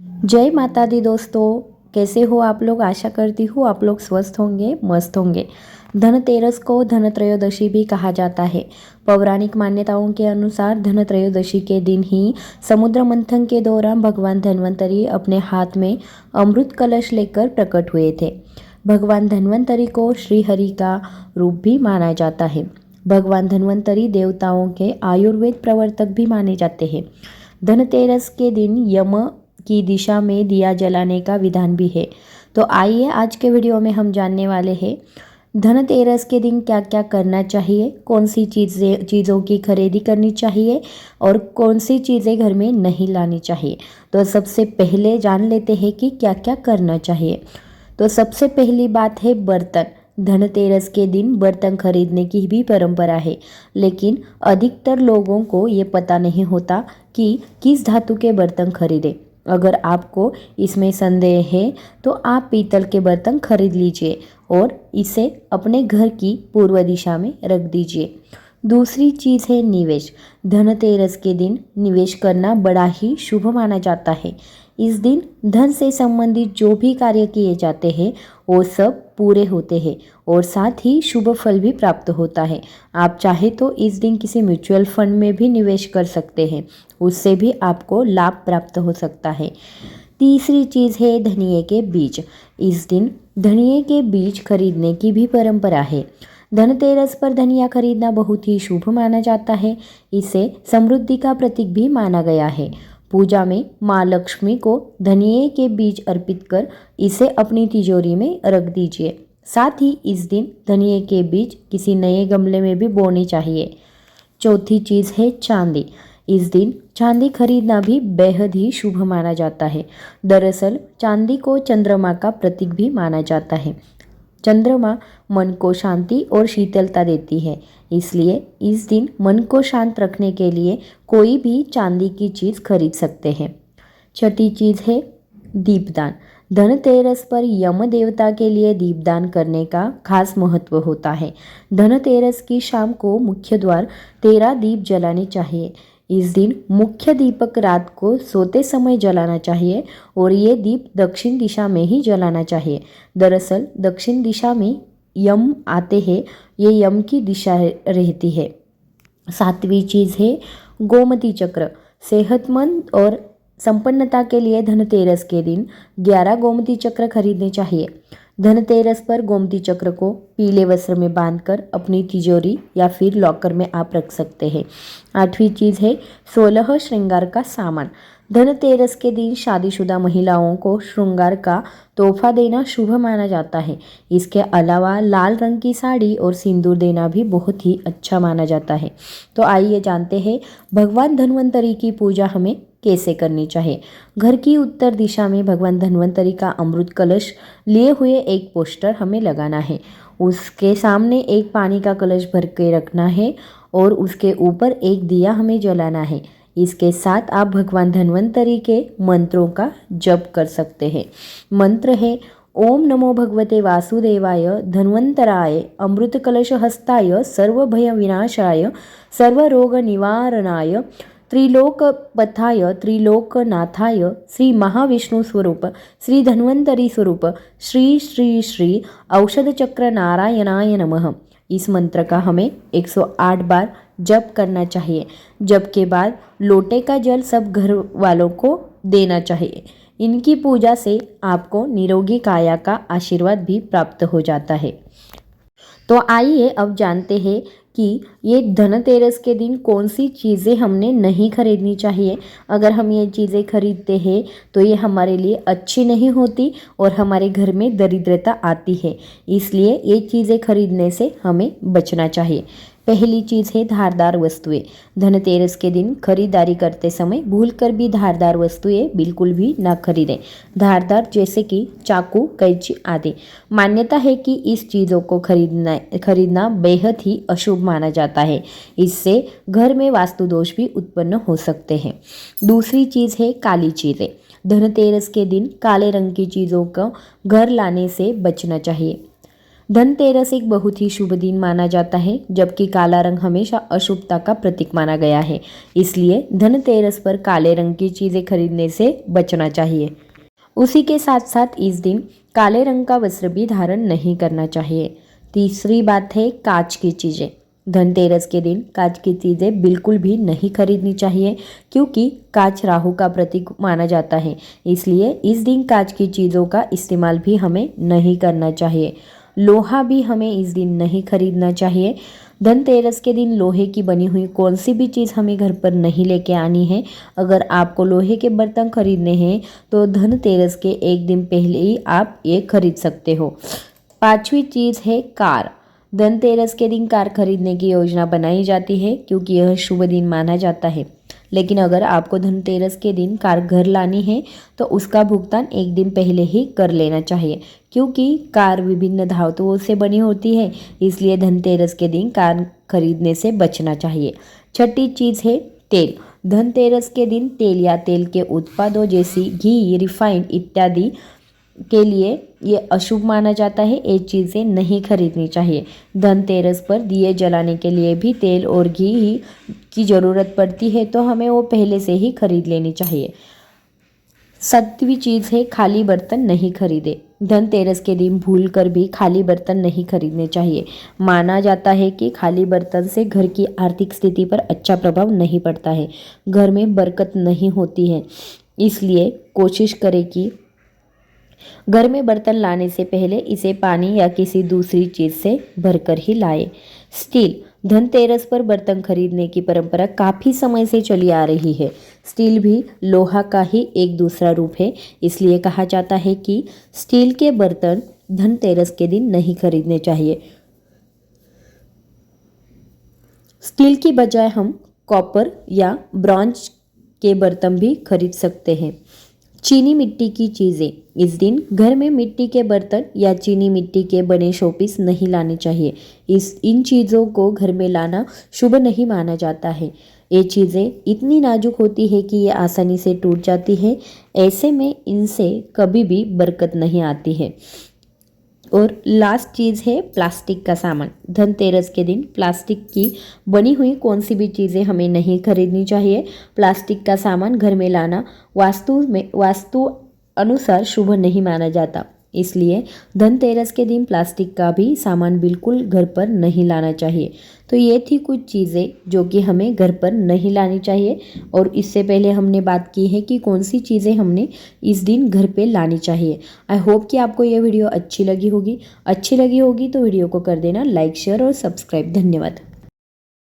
जय माता दी दोस्तों। कैसे हो आप लोग? आशा करती हूँ आप लोग स्वस्थ होंगे, मस्त होंगे। धनतेरस को धनत्रयोदशी भी कहा जाता है। पौराणिक मान्यताओं के अनुसार धनत्रयोदशी के दिन ही समुद्र मंथन के दौरान भगवान धन्वंतरी अपने हाथ में अमृत कलश लेकर प्रकट हुए थे। भगवान धन्वंतरी को श्रीहरि का रूप भी माना जाता है। भगवान धन्वंतरी देवताओं के आयुर्वेद प्रवर्तक भी माने जाते हैं। धनतेरस के दिन यम की दिशा में दिया जलाने का विधान भी है। तो आइए आज के वीडियो में हम जानने वाले हैं धनतेरस के दिन क्या क्या करना चाहिए, कौन सी चीज़ों की खरीदी करनी चाहिए और कौन सी चीज़ें घर में नहीं लानी चाहिए। तो सबसे पहले जान लेते हैं कि क्या क्या करना चाहिए। तो सबसे पहली बात है बर्तन। धनतेरस के दिन बर्तन खरीदने की भी परंपरा है, लेकिन अधिकतर लोगों को ये पता नहीं होता कि किस धातु के बर्तन खरीदें। अगर आपको इसमें संदेह है तो आप पीतल के बर्तन खरीद लीजिए और इसे अपने घर की पूर्व दिशा में रख दीजिए। दूसरी चीज़ है निवेश। धनतेरस के दिन निवेश करना बड़ा ही शुभ माना जाता है। इस दिन धन से संबंधित जो भी कार्य किए जाते हैं वो सब पूरे होते हैं और साथ ही शुभ फल भी प्राप्त होता है। आप चाहे तो इस दिन किसी म्यूचुअल फंड में भी निवेश कर सकते हैं, उससे भी आपको लाभ प्राप्त हो सकता है। तीसरी चीज़ है धनिये के बीज। इस दिन धनिये के बीज खरीदने की भी परंपरा है। धनतेरस पर धनिया खरीदना बहुत ही शुभ माना जाता है। इसे समृद्धि का प्रतीक भी माना गया है। पूजा में माँ लक्ष्मी को धनिये के बीज अर्पित कर इसे अपनी तिजोरी में रख दीजिए। साथ ही इस दिन धनिये के बीज किसी नए गमले में भी बोने चाहिए। चौथी चीज़ है चांदी। इस दिन चांदी खरीदना भी बेहद ही शुभ माना जाता है। दरअसल चांदी को चंद्रमा का प्रतीक भी माना जाता है। चंद्रमा मन को शांति और शीतलता देती है, इसलिए इस दिन मन को शांत रखने के लिए कोई भी चांदी की चीज़ खरीद सकते हैं। छठी चीज़ है दीपदान। धनतेरस पर यम देवता के लिए दीपदान करने का खास महत्व होता है। धनतेरस की शाम को मुख्य द्वार 13 दीप जलाने चाहिए। इस दिन मुख्य दीपक रात को सोते समय जलाना चाहिए और ये दीप दक्षिण दिशा में ही जलाना चाहिए। दरअसल दक्षिण दिशा में यम आते हैं, ये यम की दिशा रहती है। सातवीं चीज़ है गोमती चक्र। सेहतमंद और संपन्नता के लिए धनतेरस के दिन 11 गोमती चक्र खरीदने चाहिए। धनतेरस पर गोमती चक्र को पीले वस्त्र में बांधकर अपनी तिजोरी या फिर लॉकर में आप रख सकते हैं। आठवीं चीज़ है 16 श्रृंगार का सामान। धनतेरस के दिन शादीशुदा महिलाओं को श्रृंगार का तोहफा देना शुभ माना जाता है। इसके अलावा लाल रंग की साड़ी और सिंदूर देना भी बहुत ही अच्छा माना जाता है। तो आइए जानते हैं भगवान धन्वंतरी की पूजा हमें कैसे करनी चाहिए। घर की उत्तर दिशा में भगवान धन्वंतरी का अमृत कलश लिए हुए एक पोस्टर हमें लगाना है। उसके सामने एक पानी का कलश भर के रखना है और उसके ऊपर एक दिया हमें जलाना है। इसके साथ आप भगवान धन्वंतरी के मंत्रों का जप कर सकते हैं। मंत्र है ओम नमो भगवते वासुदेवाय धन्वंतराय अमृत कलश हस्ताय सर्वभय विनाशाय सर्वरोग निवारणाय त्रिलोकपथाय त्रिलोकनाथाय श्री महाविष्णु स्वरूप श्री धन्वंतरी स्वरूप श्री श्री श्री औषध चक्र नारायणाय नमः। इस मंत्र का हमें 108 बार जप करना चाहिए। जप के बाद लोटे का जल सब घर वालों को देना चाहिए। इनकी पूजा से आपको निरोगी काया का आशीर्वाद भी प्राप्त हो जाता है। तो आइए अब जानते हैं कि ये धनतेरस के दिन कौन सी चीज़ें हमने नहीं खरीदनी चाहिए। अगर हम ये चीज़ें खरीदते हैं तो ये हमारे लिए अच्छी नहीं होती और हमारे घर में दरिद्रता आती है, इसलिए ये चीज़ें खरीदने से हमें बचना चाहिए। पहली चीज़ है धारदार वस्तुएं। धनतेरस के दिन खरीदारी करते समय भूलकर भी धारदार वस्तुएं बिल्कुल भी ना खरीदें। धारदार जैसे कि चाकू, कैंची आदि। मान्यता है कि इस चीज़ों को खरीदना बेहद ही अशुभ माना जाता है। इससे घर में वास्तु दोष भी उत्पन्न हो सकते हैं। दूसरी चीज़ है काली चीज़ें। धनतेरस के दिन काले रंग की चीज़ों को घर लाने से बचना चाहिए। धनतेरस एक बहुत ही शुभ दिन माना जाता है, जबकि काला रंग हमेशा अशुभता का प्रतीक माना गया है। इसलिए धनतेरस पर काले रंग की चीज़ें खरीदने से बचना चाहिए। उसी के साथ साथ इस दिन काले रंग का वस्त्र भी धारण नहीं करना चाहिए। तीसरी बात है कांच की चीज़ें। धनतेरस के दिन कांच की चीज़ें बिल्कुल भी नहीं खरीदनी चाहिए, क्योंकि कांच राहु का प्रतीक माना जाता है। इसलिए इस दिन कांच की चीज़ों का इस्तेमाल भी हमें नहीं करना चाहिए। लोहा भी हमें इस दिन नहीं खरीदना चाहिए। धनतेरस के दिन लोहे की बनी हुई कौन सी भी चीज़ हमें घर पर नहीं लेके आनी है। अगर आपको लोहे के बर्तन खरीदने हैं तो धनतेरस के एक दिन पहले ही आप ये खरीद सकते हो। पांचवी चीज़ है कार। धनतेरस के दिन कार खरीदने की योजना बनाई जाती है, क्योंकि यह शुभ दिन माना जाता है। लेकिन अगर आपको धनतेरस के दिन कार घर लानी है तो उसका भुगतान एक दिन पहले ही कर लेना चाहिए, क्योंकि कार विभिन्न धातुओं से बनी होती है। इसलिए धनतेरस के दिन कार खरीदने से बचना चाहिए। छठी चीज़ है तेल। धनतेरस के दिन तेल या तेल के उत्पादों जैसी घी, रिफाइंड इत्यादि के लिए ये अशुभ माना जाता है। ये चीज़ें नहीं खरीदनी चाहिए। धनतेरस पर दिए जलाने के लिए भी तेल और घी ही की ज़रूरत पड़ती है, तो हमें वो पहले से ही खरीद लेनी चाहिए। सातवीं चीज़ है खाली बर्तन नहीं खरीदे। धनतेरस के दिन भूलकर भी खाली बर्तन नहीं खरीदने चाहिए। माना जाता है कि खाली बर्तन से घर की आर्थिक स्थिति पर अच्छा प्रभाव नहीं पड़ता है, घर में बरकत नहीं होती है। इसलिए कोशिश करें कि घर में बर्तन लाने से पहले इसे पानी या किसी दूसरी चीज़ से भरकर ही लाए। स्टील। धनतेरस पर बर्तन खरीदने की परंपरा काफ़ी समय से चली आ रही है। स्टील भी लोहा का ही एक दूसरा रूप है। इसलिए कहा जाता है कि स्टील के बर्तन धनतेरस के दिन नहीं खरीदने चाहिए। स्टील की बजाय हम कॉपर या ब्रॉन्ज के बर्तन भी खरीद सकते हैं। चीनी मिट्टी की चीज़ें। इस दिन घर में मिट्टी के बर्तन या चीनी मिट्टी के बने शोपीस नहीं लाने चाहिए। इन चीज़ों को घर में लाना शुभ नहीं माना जाता है। ये चीज़ें इतनी नाजुक होती है कि ये आसानी से टूट जाती है। ऐसे में इनसे कभी भी बरकत नहीं आती है। और लास्ट चीज़ है प्लास्टिक का सामान। धनतेरस के दिन प्लास्टिक की बनी हुई कौन सी भी चीज़ें हमें नहीं खरीदनी चाहिए। प्लास्टिक का सामान घर में लाना वास्तु अनुसार शुभ नहीं माना जाता। इसलिए धनतेरस के दिन प्लास्टिक का भी सामान बिल्कुल घर पर नहीं लाना चाहिए। तो ये थी कुछ चीज़ें जो कि हमें घर पर नहीं लानी चाहिए। और इससे पहले हमने बात की है कि कौन सी चीज़ें हमने इस दिन घर पे लानी चाहिए। आई होप कि आपको ये वीडियो अच्छी लगी होगी तो वीडियो को कर देना लाइक, शेयर और सब्सक्राइब। धन्यवाद।